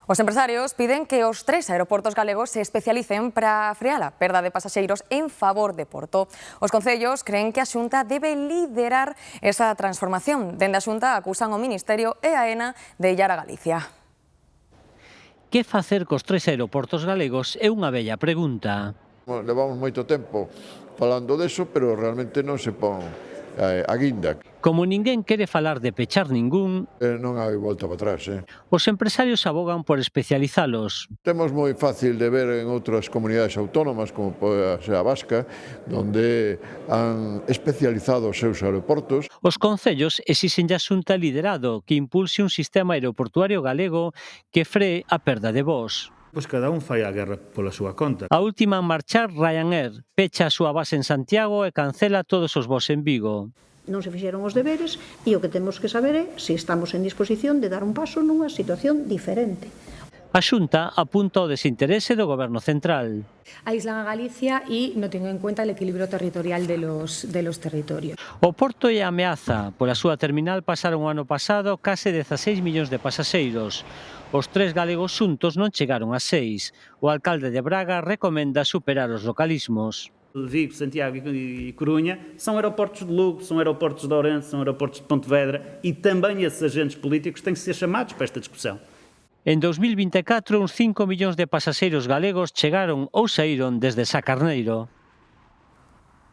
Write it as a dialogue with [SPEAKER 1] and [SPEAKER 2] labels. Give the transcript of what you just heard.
[SPEAKER 1] Os empresarios piden que os 3 aeroportos galegos se especialicen para frear a perda de pasaxeiros en favor de Porto. Os concellos creen que a Xunta debe liderar esa transformación. Dende a Xunta acusan o Ministerio e a AENA de illar a Galicia.
[SPEAKER 2] Que facer cos 3 aeroportos galegos é unha vella pregunta.
[SPEAKER 3] Levamos moito tempo falando deso, pero realmente non se pon a guinda.
[SPEAKER 2] Como ninguén quere falar de pechar ningún,
[SPEAKER 3] Non hai volta para atrás.
[SPEAKER 2] os empresarios abogan por especializalos.
[SPEAKER 3] Temos moi fácil de ver en outras comunidades autónomas, como pode ser a Vasca, onde han especializado os seus aeroportos.
[SPEAKER 2] Os concellos exixen a Xunta liderado que impulse un sistema aeroportuario galego que free a perda de voos.
[SPEAKER 4] Pois cada un fai a guerra pola súa conta.
[SPEAKER 2] A última en marchar, Ryanair, pecha a súa base en Santiago e cancela todos os voos en Vigo.
[SPEAKER 5] Non se fixeron os deberes e o que temos que saber é se estamos en disposición de dar un paso nunha situación diferente.
[SPEAKER 2] A Xunta apunta ao desinterese do Goberno central.
[SPEAKER 6] Aíslan a Galicia e non ten en cuenta el equilibrio territorial de los territorios.
[SPEAKER 2] O Porto é a ameaza. Pola súa terminal pasaron o ano pasado case 16 millóns de pasaxeiros. Os 3 galegos xuntos non chegaron a 6. O alcalde de Braga recomenda superar os localismos.
[SPEAKER 7] Vigo, Santiago e Corunha são aeroportos de Lugo, são aeroportos de Ourense, são aeroportos de Pontevedra e também esses agentes políticos têm que ser chamados para esta discussão.
[SPEAKER 2] En 2024, uns 5 millóns de pasaxeiros galegos chegaron ou saíron desde Sacarneiro.